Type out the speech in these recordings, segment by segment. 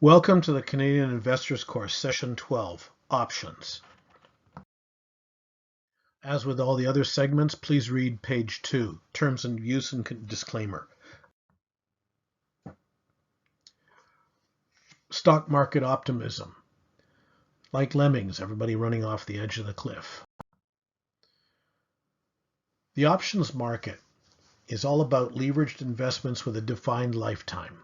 Welcome to the Canadian Investors Course, Session 12, Options. As with all the other segments, please read page 2, Terms and Use and Disclaimer. Stock market optimism. Like lemmings, everybody running off the edge of the cliff. The options market is all about leveraged investments with a defined lifetime.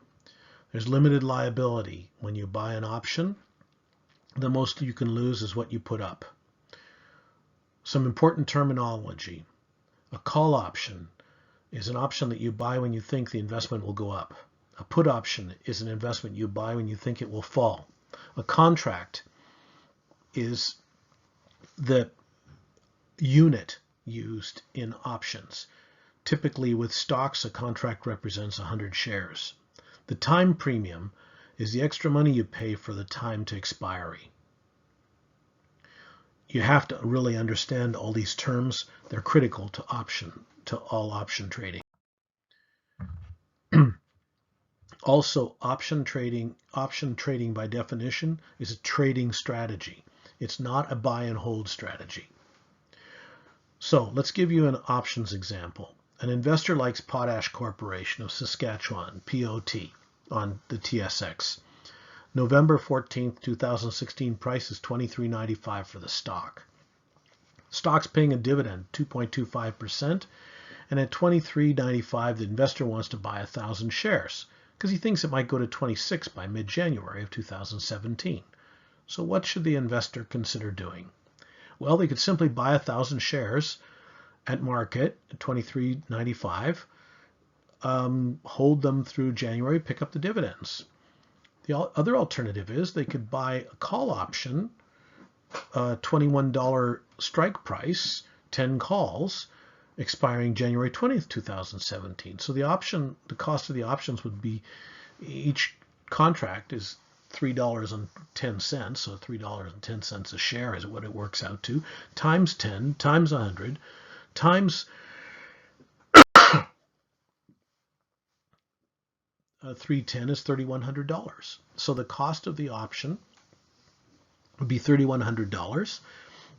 There's limited liability. When you buy an option, the most you can lose is what you put up. Some important terminology. A call option is an option that you buy when you think the investment will go up. A put option is an investment you buy when you think it will fall. A contract is the unit used in options. Typically with stocks, a contract represents 100 shares. The time premium is the extra money you pay for the time to expiry. You have to really understand all these terms. They're critical to all option trading. Also, option trading by definition is a trading strategy. It's not a buy and hold strategy. So let's give you an options example. An investor likes Potash Corporation of Saskatchewan, POT, on the TSX. November 14th, 2016, price is $23.95 for the stock. Stock's paying a dividend, 2.25%, and at $23.95, the investor wants to buy 1,000 shares because he thinks it might go to 26 by mid-January of 2017. So what should the investor consider doing? Well, they could simply buy 1,000 shares at market at $23.95, hold them through January, pick up the dividends. The other alternative is they could buy a call option, $21 strike price, 10 calls, expiring January 20th, 2017. So the cost of the options would be, each contract is $3.10, so $3.10 a share is what it works out to, times 10, times 100, times 310 is $3,100. So the cost of the option would be $3,100,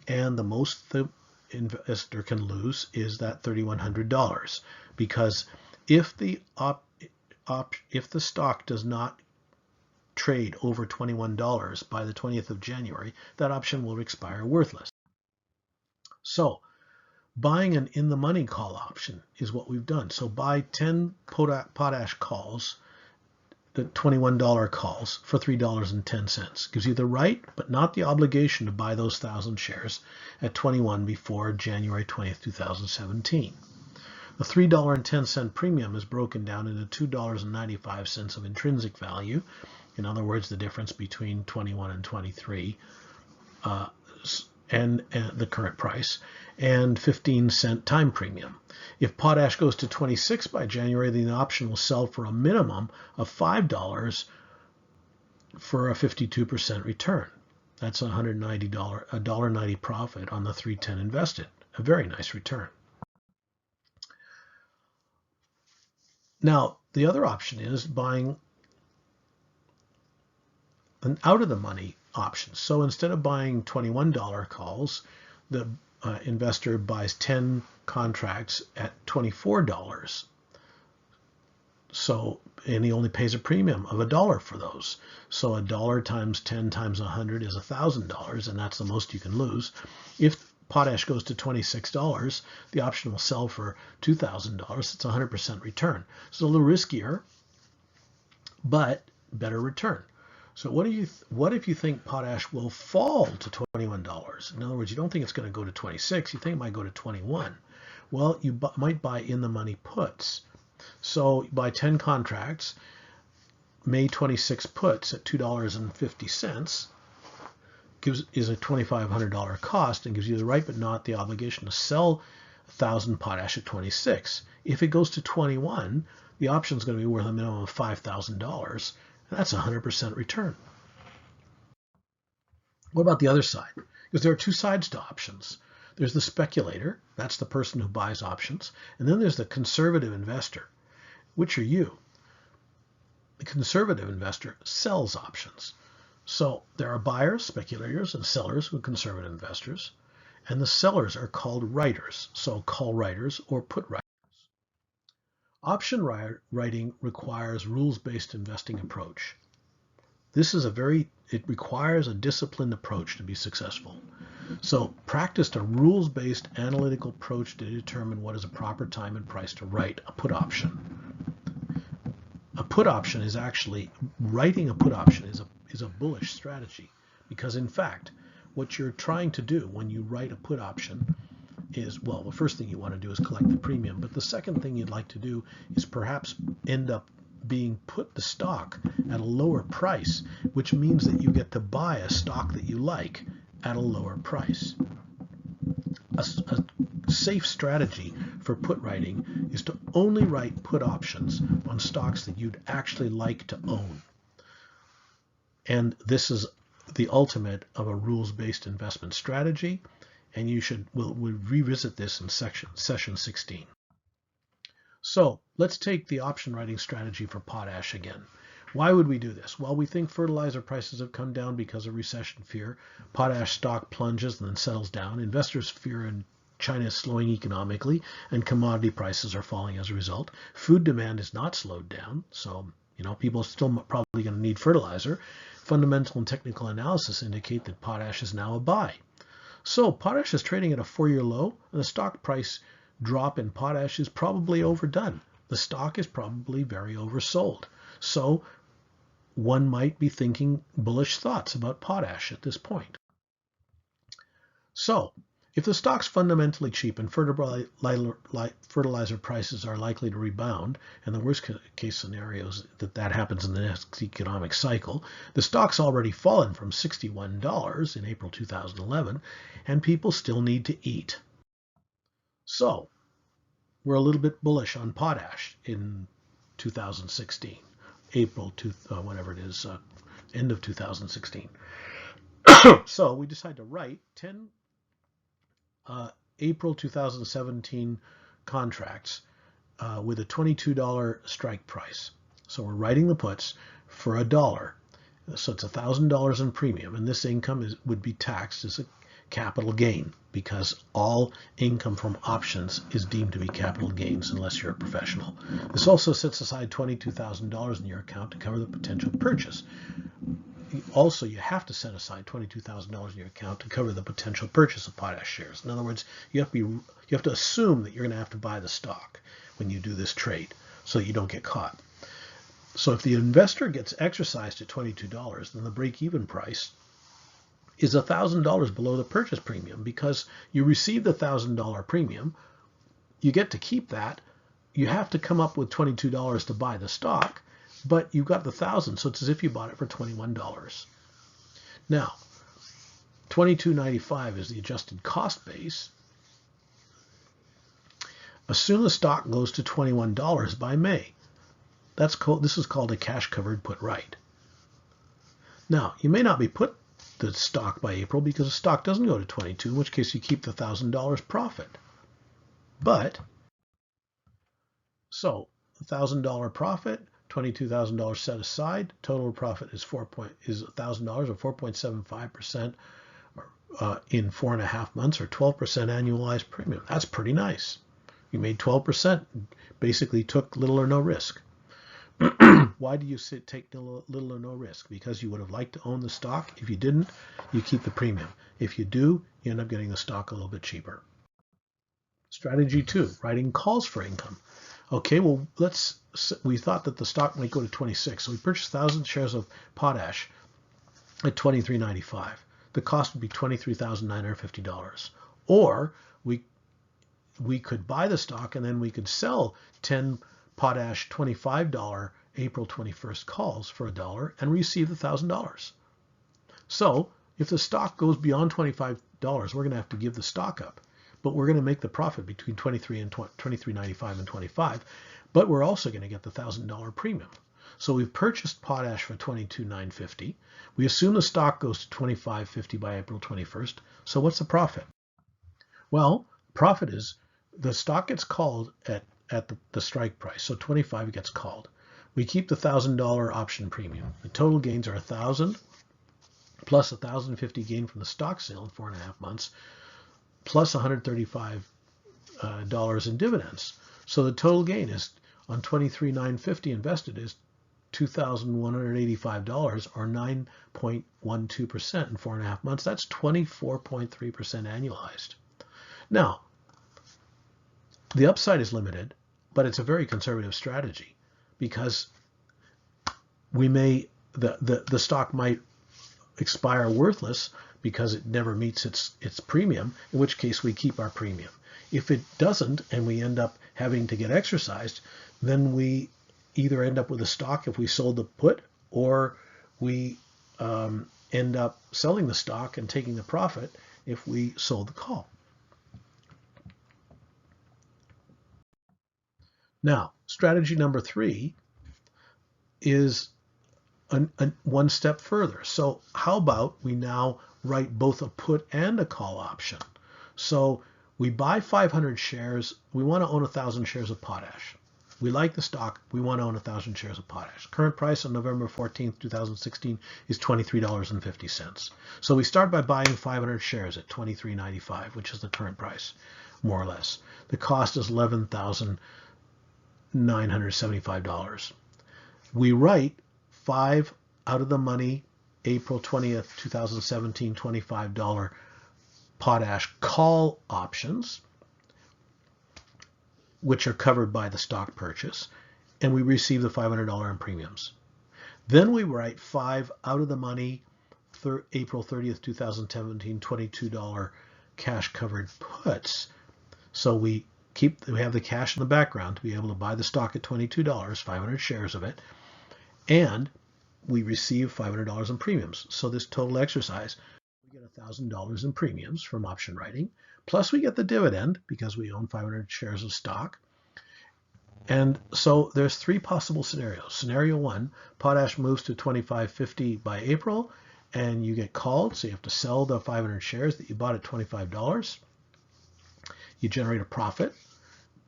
and the most the investor can lose is that $3,100, because if the stock does not trade over $21 by the 20th of January, that option will expire worthless. So buying an in-the-money call option is what we've done. So buy 10 potash calls, the $21 calls, for $3.10. Gives you the right, but not the obligation, to buy those 1,000 shares at 21 before January 20th, 2017. The $3.10 premium is broken down into $2.95 of intrinsic value. In other words, the difference between 21 and 23, and the current price, and 15-cent time premium. If potash goes to 26 by January, then the option will sell for a minimum of $5 for a 52% return. That's $190, $1.90 profit on the $3.10 invested. A very nice return. Now, the other option is buying an out-of-the-money option. So instead of buying $21 calls, the investor buys 10 contracts at $24. So, and he only pays a premium of $1 for those. So $1 times 10 times 100 is $1,000, and that's the most you can lose. If potash goes to $26, the option will sell for $2,000. It's a 100% return. It's a little riskier, but better return. So what if you think potash will fall to $21? In other words, you don't think it's going to go to 26. You think it might go to 21. Well, you might buy in-the-money puts. So you buy 10 contracts, May 26 puts at $2.50, is a $2,500 cost, and gives you the right but not the obligation to sell 1,000 potash at 26. If it goes to 21, the option is going to be worth a minimum of $5,000. That's a 100% return. What about the other side? Because there are two sides to options. There's the speculator, that's the person who buys options, and then there's the conservative investor. Which are you? the conservative investor sells options. So there are buyers, speculators, and sellers who are conservative investors, and the sellers are called writers, so call writers or put writers. Option writing requires rules-based investing approach. It requires a disciplined approach to be successful. So practice a rules-based analytical approach to determine what is a proper time and price to write a put option. A put option is actually, writing a put option is a bullish strategy, because in fact, what you're trying to do when you write a put option is, well, the first thing you want to do is collect the premium, but the second thing you'd like to do is perhaps end up being put the stock at a lower price, which means that you get to buy a stock that you like at a lower price. A safe strategy for put writing is to only write put options on stocks that you'd actually like to own. And this is the ultimate of a rules-based investment strategy, and we'll revisit this in session 16. So let's take the option writing strategy for potash again. Why would we do this? Well, we think fertilizer prices have come down because of recession fear. Potash stock plunges and then settles down. Investors fear China is slowing economically, and commodity prices are falling as a result. Food demand is not slowed down, so people are still probably going to need fertilizer. Fundamental and technical analysis indicate that potash is now a buy. So potash is trading at a 4-year low, and the stock price drop in potash is probably overdone. The stock is probably very oversold. So one might be thinking bullish thoughts about potash at this point. So if the stock's fundamentally cheap and fertilizer prices are likely to rebound, and the worst case scenario is that happens in the next economic cycle, the stock's already fallen from $61 in April 2011, and people still need to eat. So we're a little bit bullish on potash in 2016, end of 2016. So we decide to write 10 April 2017 contracts with a $22 strike price. So we're writing the puts for $1. So it's $1,000 in premium, and this income would be taxed as a capital gain, because all income from options is deemed to be capital gains unless you're a professional. This also sets aside $22,000 in your account to cover the potential purchase. Also, you have to set aside $22,000 in your account to cover the potential purchase of potash shares. In other words, you have to assume that you're going to have to buy the stock when you do this trade, so you don't get caught. So if the investor gets exercised at $22, then the break-even price is $1,000 below the purchase premium, because you received the $1,000 premium, you get to keep that. You have to come up with $22 to buy the stock, but you got the $1,000, so it's as if you bought it for $21. Now, $22.95 is the adjusted cost base. Assume the stock goes to $21 by May. This is called a cash covered put right. Now, you may not be put the stock by April because the stock doesn't go to 22, in which case you keep the $1,000 profit. But, so $1,000 profit, $22,000 set aside, total profit is $1,000 or 4.75% in 4.5 months, or 12% annualized premium. That's pretty nice. You made 12%, basically took little or no risk. Why do you take little or no risk? Because you would have liked to own the stock. If you didn't, you keep the premium. If you do, you end up getting the stock a little bit cheaper. Strategy 2, writing calls for income. Okay, well, we thought that the stock might go to 26, so we purchased 1,000 shares of potash at $23.95. The cost would be $23,950. Or we could buy the stock and then we could sell 10 potash $25 April 21st calls for $1 and receive the $1,000. So if the stock goes beyond $25, we're going to have to give the stock up, but we're going to make the profit between $23.95 and $25, but we're also going to get the $1,000 premium. So we've purchased potash for $22,950. We assume the stock goes to $25.50 by April 21st. So what's the profit? Well, profit is the stock gets called at the strike price. So 25 gets called. We keep the $1,000 option premium. The total gains are $1,000 plus $1,050 gain from the stock sale in 4.5 months, plus $135 in dividends. So the total gain is on $23,950 invested is $2,185 or 9.12% in 4.5 months. That's 24.3% annualized. Now, the upside is limited, but it's a very conservative strategy because the stock might expire worthless because it never meets its premium, in which case we keep our premium. If it doesn't and we end up having to get exercised, then we either end up with a stock if we sold the put, or we end up selling the stock and taking the profit if we sold the call. Now, strategy number 3 is one step further. So how about we now write both a put and a call option? So we buy 500 shares. We want to own 1,000 shares of potash. We like the stock. We want to own 1,000 shares of potash. Current price on November 14th, 2016 is $23.50. So we start by buying 500 shares at $23.95, which is the current price, more or less. The cost is $11,975. We write 5 out of the money, April 20th, 2017, $25 potash call options, which are covered by the stock purchase, and we receive the $500 in premiums. Then we write 5 out of the money, April 30th, 2017, $22 cash covered puts. So we have the cash in the background to be able to buy the stock at $22, 500 shares of it, and we receive $500 in premiums. So this total exercise, we get $1,000 in premiums from option writing, plus we get the dividend because we own 500 shares of stock. And so there's 3 possible scenarios. Scenario 1, potash moves to $25.50 by April, and you get called, so you have to sell the 500 shares that you bought at $25. You generate a profit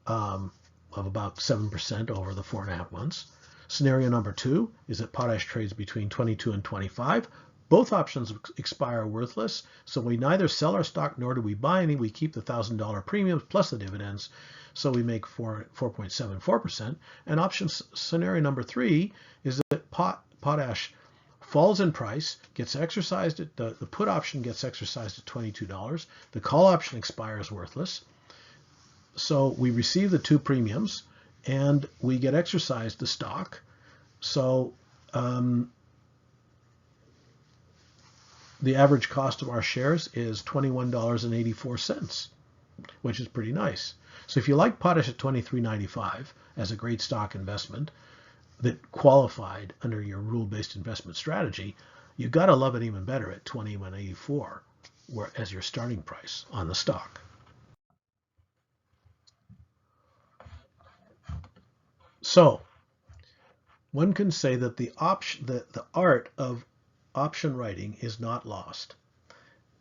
of about 7% over the 4.5 months. Scenario number 2 is that potash trades between 22 and 25. Both options expire worthless, so we neither sell our stock nor do we buy any. We keep the $1,000 premiums plus the dividends, so we make 4.74%. And option scenario number 3 is that potash falls in price, gets exercised at the put option gets exercised at $22. The call option expires worthless. So we receive the 2 premiums and we get exercised the stock. So the average cost of our shares is $21.84, which is pretty nice. So if you like potash at $23.95 as a great stock investment that qualified under your rule-based investment strategy, you got to love it even better at $21.84 as your starting price on the stock. So one can say that the art of option writing is not lost.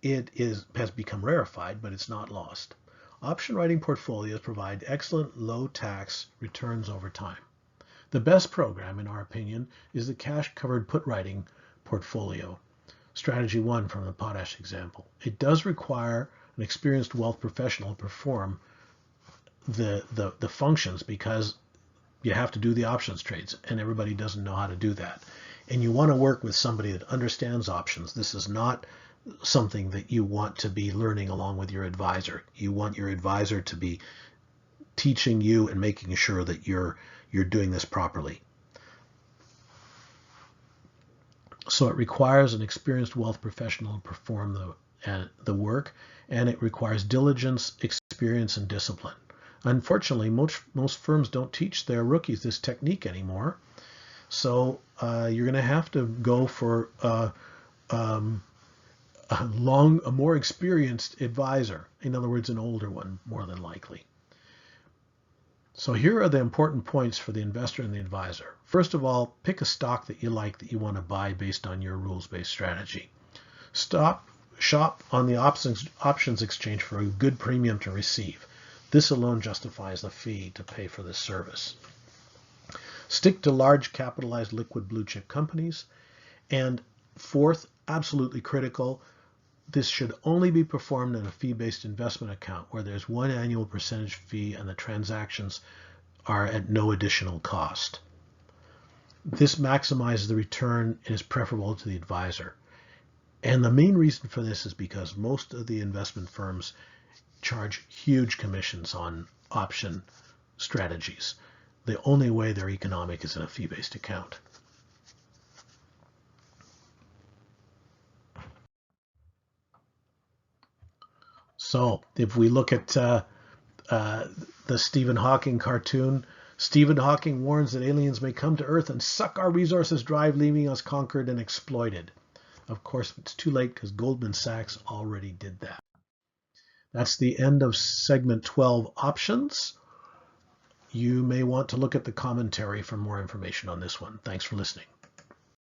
It has become rarefied, but it's not lost. Option writing portfolios provide excellent low-tax returns over time. The best program, in our opinion, is the cash-covered put writing portfolio, strategy 1 from the potash example. It does require an experienced wealth professional to perform the functions because you have to do the options trades, and everybody doesn't know how to do that. And you want to work with somebody that understands options. This is not something that you want to be learning along with your advisor. You want your advisor to be teaching you and making sure that you're doing this properly. So it requires an experienced wealth professional to perform the work, and it requires diligence, experience, and discipline. Unfortunately, most firms don't teach their rookies this technique anymore. So you're going to have to go for a more experienced advisor. In other words, an older one, more than likely. So here are the important points for the investor and the advisor. First of all, pick a stock that you like that you want to buy based on your rules-based strategy. Shop on the options exchange for a good premium to receive. This alone justifies the fee to pay for this service. Stick to large capitalized liquid blue chip companies. And fourth, absolutely critical, this should only be performed in a fee-based investment account where there's one annual percentage fee and the transactions are at no additional cost. This maximizes the return and is preferable to the advisor. And the main reason for this is because most of the investment firms charge huge commissions on option strategies. The only way they're economic is in a fee-based account. So if we look at the Stephen Hawking cartoon, Stephen Hawking warns that aliens may come to Earth and suck our resources dry, leaving us conquered and exploited. Of course, it's too late because Goldman Sachs already did that. That's the end of segment 12, options. You may want to look at the commentary for more information on this one. Thanks for listening.